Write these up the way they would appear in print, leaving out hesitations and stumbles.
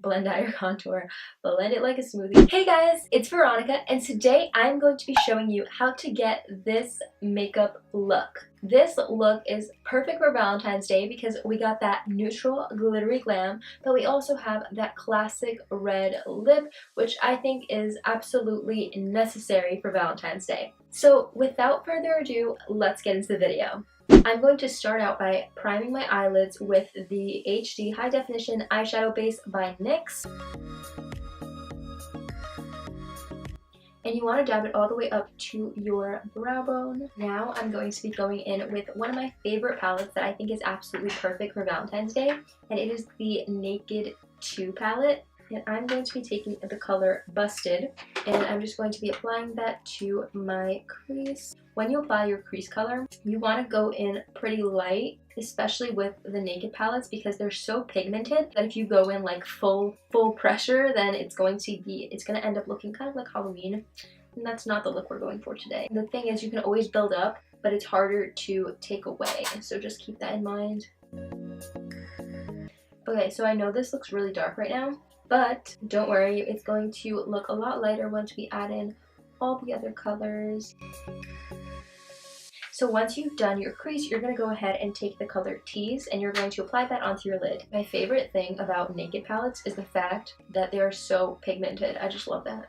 blend out your contour, blend it like a smoothie. Hey guys, it's Veronica, and today I'm going to be showing you how to get this makeup look. This look is perfect for Valentine's Day because we got that neutral glittery glam, but we also have that classic red lip, which I think is absolutely necessary for Valentine's Day. So without further ado, let's get into the video. I'm going to start out by priming my eyelids with the HD High Definition Eyeshadow Base by NYX. And you want to dab it all the way up to your brow bone. Now I'm going to be going in with one of my favorite palettes that I think is absolutely perfect for Valentine's Day, and it is the Naked 2 palette. And I'm going to be taking the color Busted, and I'm just going to be applying that to my crease. When you apply your crease color, you want to go in pretty light, especially with the Naked palettes, because they're so pigmented that if you go in like full pressure, then it's going to end up looking kind of like Halloween, and that's not the look we're going for today. The thing is, you can always build up, but it's harder to take away, so just keep that in mind. Okay, so I know this looks really dark right now, but don't worry, it's going to look a lot lighter once we add in all the other colors. So once you've done your crease, you're going to go ahead and take the color Tease, and you're going to apply that onto your lid. My favorite thing about Naked palettes is the fact that they are so pigmented. I just love that.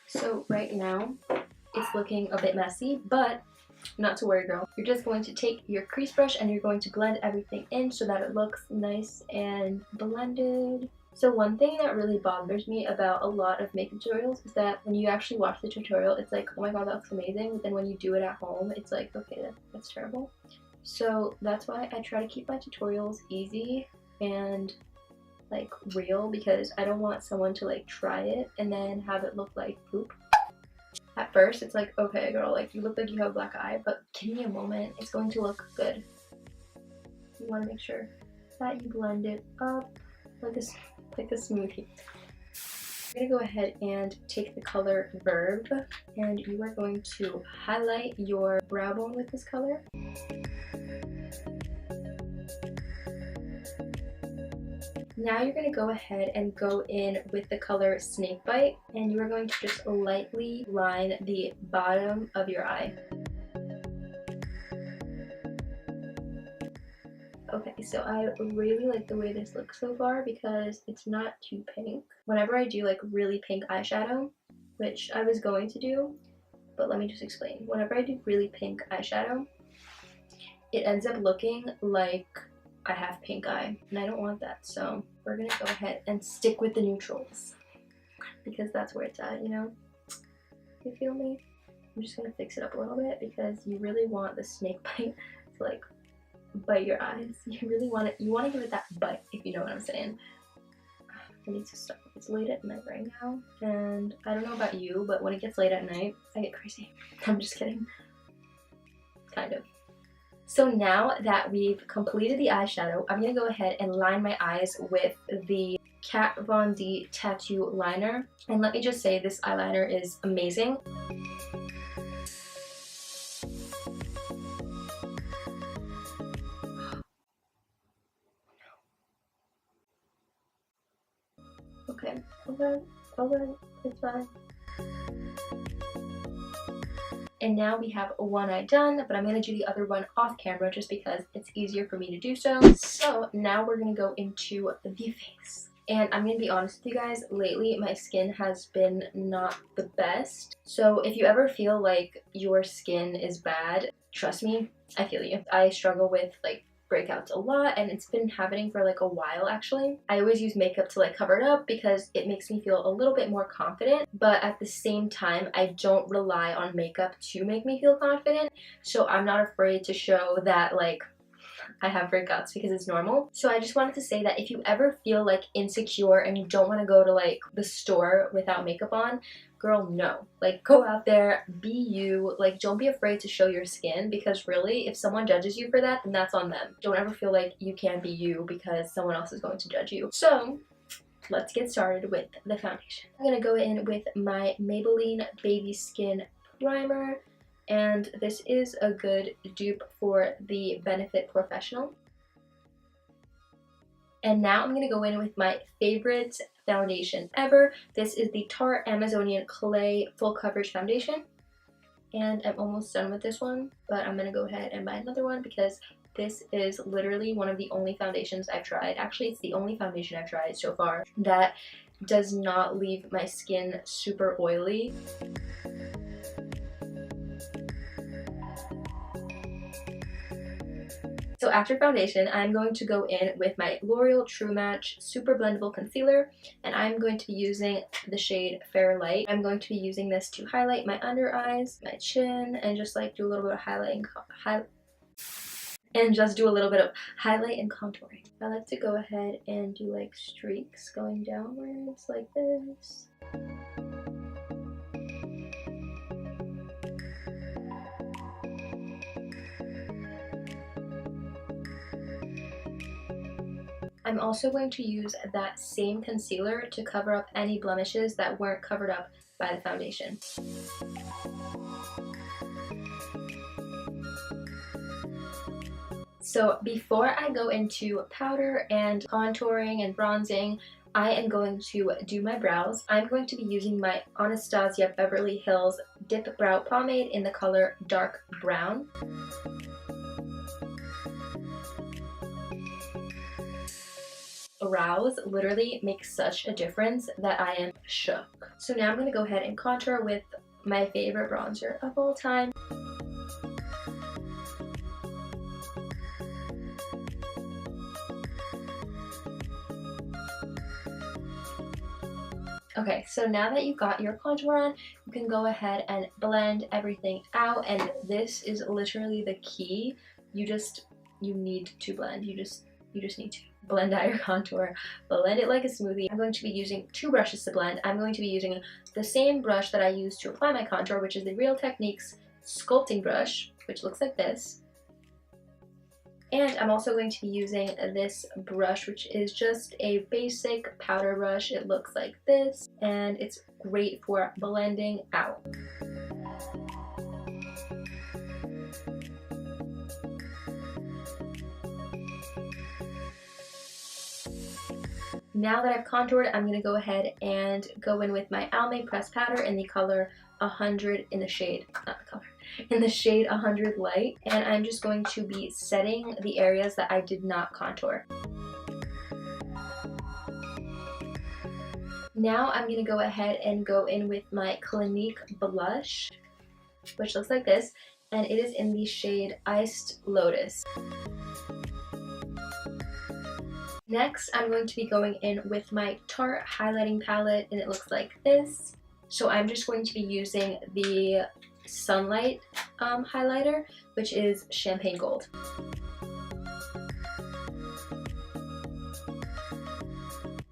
So right now, it's looking a bit messy, but not to worry, girl. You're just going to take your crease brush and you're going to blend everything in so that it looks nice and blended. So one thing that really bothers me about a lot of makeup tutorials is that when you actually watch the tutorial, it's like, oh my god, that looks amazing. But then when you do it at home, it's like, okay, that's terrible. So that's why I try to keep my tutorials easy and like real, because I don't want someone to like try it and then have it look like poop. At first, it's like, okay, girl, like you look like you have a black eye, but give me a moment, it's going to look good. You want to make sure that you blend it up like a smoothie. I'm going to go ahead and take the color Verb, and you are going to highlight your brow bone with this color. Now you're going to go ahead and go in with the color Snakebite, and you are going to just lightly line the bottom of your eye. Okay, so I really like the way this looks so far because it's not too pink. Whenever I do like really pink eyeshadow, which I was going to do, but let me just explain. Whenever I do really pink eyeshadow, it ends up looking like I have pink eye, and I don't want that, so we're gonna go ahead and stick with the neutrals because that's where it's at, you know? You feel me? I'm just gonna fix it up a little bit because you really want the snake bite to like bite your eyes. You really want it, you want to give it that bite, if you know what I'm saying. I need to stop. It's late at night right now, and I don't know about you, but when it gets late at night, I get crazy. I'm just kidding. Kind of. So now that we've completed the eyeshadow, I'm going to go ahead and line my eyes with the Kat Von D Tattoo Liner. And let me just say, this eyeliner is amazing. Okay, it's fine. And now we have one eye done, but I'm going to do the other one off camera just because it's easier for me to do so. So now we're going to go into the face. And I'm going to be honest with you guys, lately my skin has been not the best. So if you ever feel like your skin is bad, trust me, I feel you. I struggle with like breakouts a lot, and it's been happening for like a while actually. I always use makeup to like cover it up because it makes me feel a little bit more confident, but at the same time I don't rely on makeup to make me feel confident, so I'm not afraid to show that like I have breakouts because it's normal. So I just wanted to say that if you ever feel like insecure and you don't want to go to like the store without makeup on, girl, no. Like, go out there, be you. Like, don't be afraid to show your skin, because really, if someone judges you for that, then that's on them. Don't ever feel like you can't be you because someone else is going to judge you. So let's get started with the foundation. I'm gonna go in with my Maybelline Baby Skin Primer. and this is a good dupe for the Benefit Professional. And now I'm going to go in with my favorite foundation ever. This is the Tarte Amazonian Clay Full Coverage Foundation. And I'm almost done with this one, but I'm going to go ahead and buy another one because this is literally one of the only foundations I've tried. Actually, it's the only foundation I've tried so far that does not leave my skin super oily. So after foundation, I'm going to go in with my L'Oreal True Match Super Blendable Concealer, and I'm going to be using the shade Fair Light. I'm going to be using this to highlight my under eyes, my chin, and just like do a little bit of highlight and contouring. I like to go ahead and do like streaks going downwards like this. I'm also going to use that same concealer to cover up any blemishes that weren't covered up by the foundation. So before I go into powder and contouring and bronzing, I am going to do my brows. I'm going to be using my Anastasia Beverly Hills Dipbrow Pomade in the color Dark Brown. Brows literally make such a difference that I am shook. So now I'm going to go ahead and contour with my favorite bronzer of all time. Okay, so now that you've got your contour on, you can go ahead and blend everything out, and this is literally the key. You need to blend. You just need to blend out your contour, blend it like a smoothie. I'm going to be using two brushes to blend. I'm going to be using the same brush that I use to apply my contour, which is the Real Techniques Sculpting Brush, which looks like this. And I'm also going to be using this brush, which is just a basic powder brush. It looks like this, and it's great for blending out. Now that I've contoured, I'm going to go ahead and go in with my Almay pressed powder in the color 100 in the shade, in the shade 100 Light, and I'm just going to be setting the areas that I did not contour. Now I'm going to go ahead and go in with my Clinique Blush, which looks like this, and it is in the shade Iced Lotus. Next, I'm going to be going in with my Tarte highlighting palette, and it looks like this. So I'm just going to be using the Sunlight highlighter, which is Champagne Gold.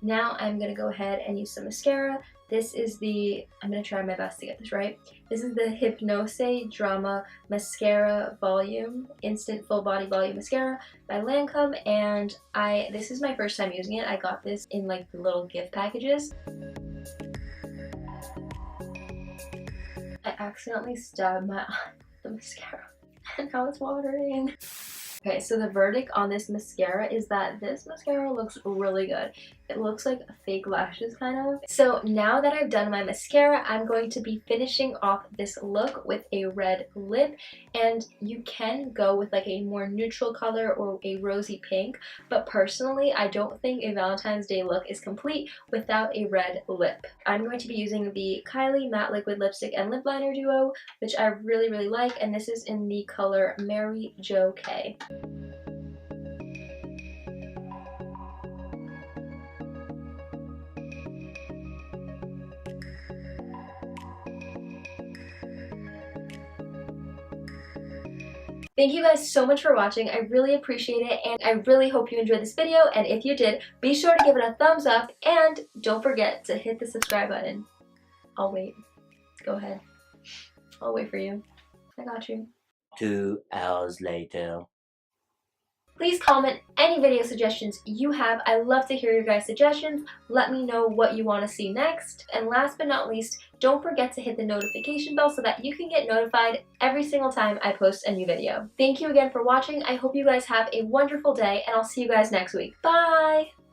Now I'm going to go ahead and use some mascara. This is I'm going to try my best to get this right. This is the HYPNOSE Drama Mascara Volume, Instant Full Body Volume Mascara by Lancome, and this is my first time using it. I got this in like the little gift packages. I accidentally stabbed my eye with the mascara, and now it's watering. Okay, so the verdict on this mascara is that this mascara looks really good. It looks like fake lashes kind of. So now that I've done my mascara, I'm going to be finishing off this look with a red lip, and you can go with like a more neutral color or a rosy pink, but personally I don't think a Valentine's Day look is complete without a red lip. I'm going to be using the Kylie Matte Liquid Lipstick and Lip Liner Duo, which I really like, and this is in the color Mary Jo K. Thank you guys so much for watching. I really appreciate it, and I really hope you enjoyed this video, and if you did, be sure to give it a thumbs up, and don't forget to hit the subscribe button. I'll wait. Go ahead. I'll wait for you. I got you. 2 hours later. Please comment any video suggestions you have. I love to hear your guys' suggestions. Let me know what you want to see next. And last but not least, don't forget to hit the notification bell so that you can get notified every single time I post a new video. Thank you again for watching. I hope you guys have a wonderful day, and I'll see you guys next week. Bye!